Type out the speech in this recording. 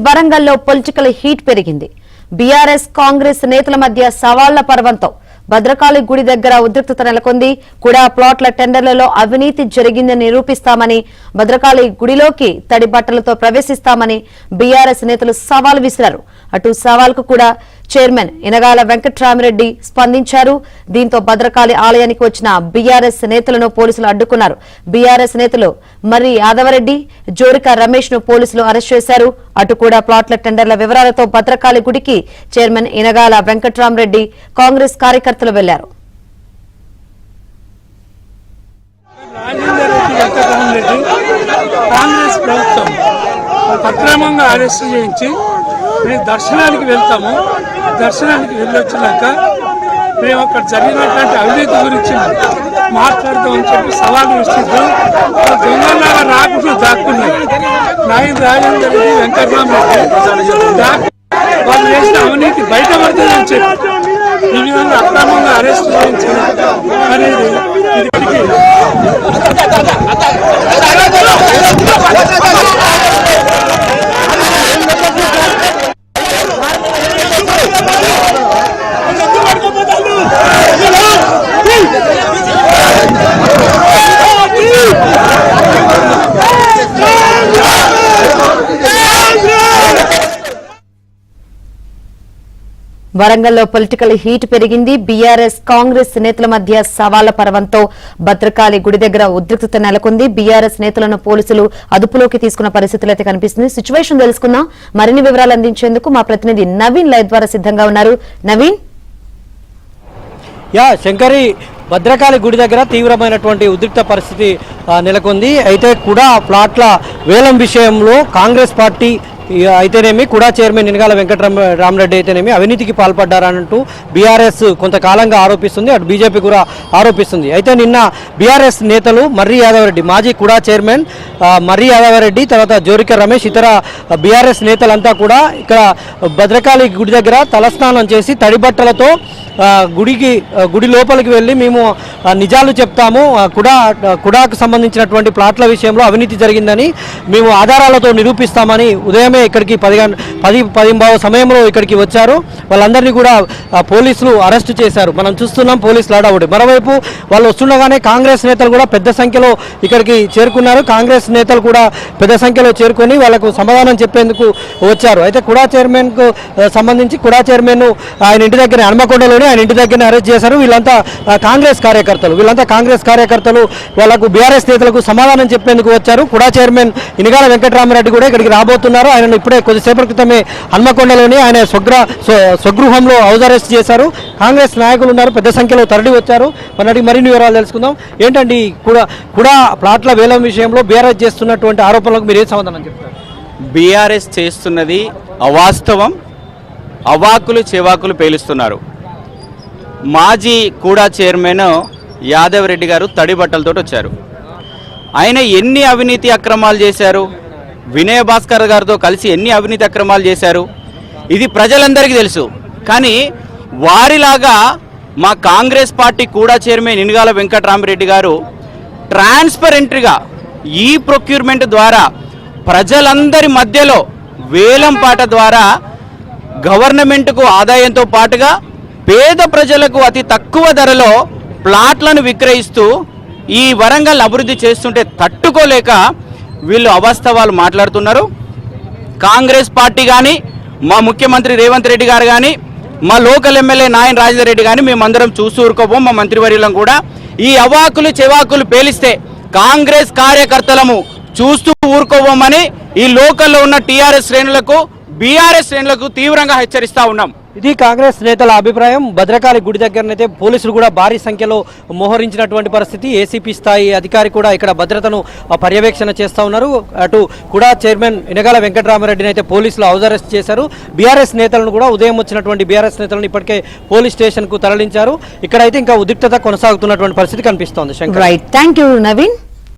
వరంగల్లో political heat పెరిగింది. BRS Congress నేతల మధ్య సవాళ్ల పర్వంతో భద్రకాళి గుడి దగ్గర ఉద్రిక్తత నెలకొంది. కూడా ప్లాట్ల టెండర్లలో అవినీతి జరిగిందని నిరూపిస్తామని, భద్రకాళి గుడిలోకి తడి బట్టలతో ప్రవేశిస్తామని బీఆర్ఎస్ నేతలు సవాల్ విసిరారు. అటు సవాల్కు కూడా చైర్మన్ ఇనగాల వెంకట్రామిరెడ్డి స్పందించారు. దీంతో భద్రకాళి ఆలయానికి వచ్చిన బీఆర్ఎస్ నేతలను పోలీసులు అడ్డుకున్నారు. బీఆర్ఎస్ నేతలు మర్రి యాదవరెడ్డి, జోరిక రమేష్ ను పోలీసులు అరెస్ట్ చేశారు. అటు కూడా ప్లాట్ల టెండర్ల వివరాలతో భద్రకాళి గుడికి చైర్మన్ ఇనగాల వెంకట్రామిరెడ్డి కాంగ్రెస్ కార్యకర్తలు వెళ్లారు. కాంగ్రెస్ ప్రభుత్వం అక్రమంగా అరెస్ట్ చేయించి మేము దర్శనానికి వెళ్తాము. దర్శనానికి వెళ్ళొచ్చినాక మేము అక్కడ జరిగినటువంటి అవినీతి గురించి మాట్లాడతామని చెప్పి సవాలు విసిద్దాం. దొంగలాగా రాకుండా దాక్కున్నారు. నాయన రాజేందర్ రెడ్డి, వెంకటరామరెడ్డి వాళ్ళు చేసిన అవినీతి బయటపడుతుందని చెప్పి ఈ విధంగా అక్రమంగా అరెస్ట్ చేయించడం అనేది వరంగల్లో పొలిటికల్ హీట్ పెరిగింది. బీఆర్ఎస్ కాంగ్రెస్ నేతల మధ్య సవాళ్ల పర్వంతో భద్రకాళి గుడి దగ్గర ఉద్రిక్తత నెలకొంది. బీఆర్ఎస్ నేతలను పోలీసులు అదుపులోకి తీసుకున్న పరిస్థితులు అయితే కనిపిస్తుంది. సిచ్యువేషన్ తెలుసుకుందాం. మరిన్ని వివరాలు అందించేందుకు మా ప్రతినిధి నవీన్ లైవ్ ద్వారా సిద్ధంగా ఉన్నారు. నవీన్, శంకరి, భద్రకాళి గుడి దగ్గర తీవ్రమైనటువంటి ఉద్రిక్త పరిస్థితి నెలకొంది. అయితే కూడా ప్లాట్ల వేలం విషయంలో కాంగ్రెస్ పార్టీ అయితేనేమి, కూడా చైర్మన్ ఇనగాల వెంకటరామరెడ్డి అయితేనేమి అవినీతికి పాల్పడ్డారంటూ బీఆర్ఎస్ కొంతకాలంగా ఆరోపిస్తుంది. అటు బీజేపీ కూడా ఆరోపిస్తుంది. అయితే నిన్న బీఆర్ఎస్ నేతలు మర్రి యాదవరెడ్డి, మాజీ కూడా చైర్మన్ మర్రి యాదవరెడ్డి, తర్వాత జోరిక రమేష్, ఇతర బీఆర్ఎస్ నేతలంతా కూడా ఇక్కడ భద్రకాళి గుడి దగ్గర తలస్నానం చేసి తడిబట్టలతో గుడి లోపలికి వెళ్ళి మేము నిజాలు చెప్తాము, కుడాకు సంబంధించినటువంటి ప్లాట్ల విషయంలో అవినీతి జరిగిందని మేము ఆధారాలతో నిరూపిస్తామని ఉదయమే ఇక్కడికి 10:15 సమయంలో ఇక్కడికి వచ్చారు. వాళ్ళందరినీ కూడా పోలీసులు అరెస్ట్ చేశారు. మనం చూస్తున్నాం పోలీసులు హడావుడి. మరోవైపు వాళ్ళు వస్తుండగానే కాంగ్రెస్ నేతలు కూడా పెద్ద సంఖ్యలో ఇక్కడికి చేరుకున్నారు. కాంగ్రెస్ నేతలు కూడా పెద్ద సంఖ్యలో చేరుకొని వాళ్ళకు సమాధానం చెప్పేందుకు వచ్చారు. అయితే కూడా చైర్మన్కు సంబంధించి కూడా చైర్మన్ ఆయన ఇంటి దగ్గర హన్మకొండలోనే ఆయన ఇంటి దగ్గరనే అరెస్ట్ చేశారు. వీళ్ళంతా కాంగ్రెస్ కార్యకర్తలు వాళ్ళకు బీఆర్ఎస్ నేతలకు సమాధానం చెప్పేందుకు వచ్చారు. కూడా చైర్మన్ ఇనగాల వెంకటరామరెడ్డి కూడా ఇక్కడికి రాబోతున్నారు. ఆయనను ఇప్పుడే కొద్దిసేపటి క్రితమే హన్మకొండలోని ఆయన స్వగృహంలో హౌస్ అరెస్ట్ చేశారు. కాంగ్రెస్ నాయకులు ఉన్నారు, పెద్ద సంఖ్యలో తరలి వచ్చారు. మరిన్ని వివరాలు తెలుసుకుందాం. ఏంటండి కూడా ప్లాట్ల వేలం విషయంలో బీఆర్ఎస్ చేస్తున్నటువంటి ఆరోపణలకు మీరు ఏం సమాధానం చెప్తారు? బీఆర్ఎస్ చేస్తున్నది అవాస్తవం, అవాకులు చెవాకులు పేలుస్తున్నారు. మాజీ కూడా చైర్మన్ యాదవ్ రెడ్డి గారు తడి బట్టలతో వచ్చారు. ఆయన ఎన్ని అవినీతి అక్రమాలు చేశారు, వినయ భాస్కర్ గారితో కలిసి ఎన్ని అవినీతి అక్రమాలు చేశారు, ఇది ప్రజలందరికీ తెలుసు. కానీ వారిలాగా మా కాంగ్రెస్ పార్టీ కూడా చైర్మన్ ఇనగాల వెంకటరామరెడ్డి గారు ట్రాన్స్పరెంట్గా ఈ ప్రొక్యూర్మెంట్ ద్వారా ప్రజలందరి మధ్యలో వేలం పాట ద్వారా గవర్నమెంట్కు ఆదాయంతో పాటుగా పేద ప్రజలకు అతి తక్కువ ధరలో ప్లాట్లను విక్రయిస్తూ ఈ వరంగల్ అభివృద్ధి చేస్తుంటే తట్టుకోలేక వీళ్ళు అవాస్తవాలు మాట్లాడుతున్నారు. కాంగ్రెస్ పార్టీ కానీ, మా ముఖ్యమంత్రి రేవంత్ రెడ్డి గారు కానీ, మా లోకల్ ఎమ్మెల్యే నాయన రాజేందర్ రెడ్డి కానీ మేమందరం చూస్తూ ఊరుకోబోం. మా మంత్రివర్యులం కూడా ఈ అవాకులు చెవాకులు పేలిస్తే కాంగ్రెస్ కార్యకర్తలము చూస్తూ ఊరుకోబోమని ఈ లోకల్లో ఉన్న టీఆర్ఎస్ శ్రేణులకు, బీఆర్ఎస్ శ్రేణులకు తీవ్రంగా హెచ్చరిస్తూ ఉన్నాం. ఇది కాంగ్రెస్ నేతల అభిప్రాయం. భద్రకాళి గుడి దగ్గరనైతే పోలీసులు కూడా భారీ సంఖ్యలో మోహరించినటువంటి పరిస్థితి. ఏసీపీ స్థాయి అధికారి కూడా ఇక్కడ భద్రతను పర్యవేక్షణ చేస్తూ ఉన్నారు. అటు కూడా చైర్మన్ ఇనగాల వెంకటరామరెడ్డిని అయితే పోలీసులు హౌస్ అరెస్ట్ చేశారు. బీఆర్ఎస్ నేతలను కూడా ఉదయం వచ్చినటువంటి బీఆర్ఎస్ నేతలను ఇప్పటికే పోలీస్ స్టేషన్ కు తరలించారు. ఇక్కడైతే ఇంకా ఉద్రిక్తత కొనసాగుతున్నటువంటి పరిస్థితి కనిపిస్తోంది. Right, thank you Naveen.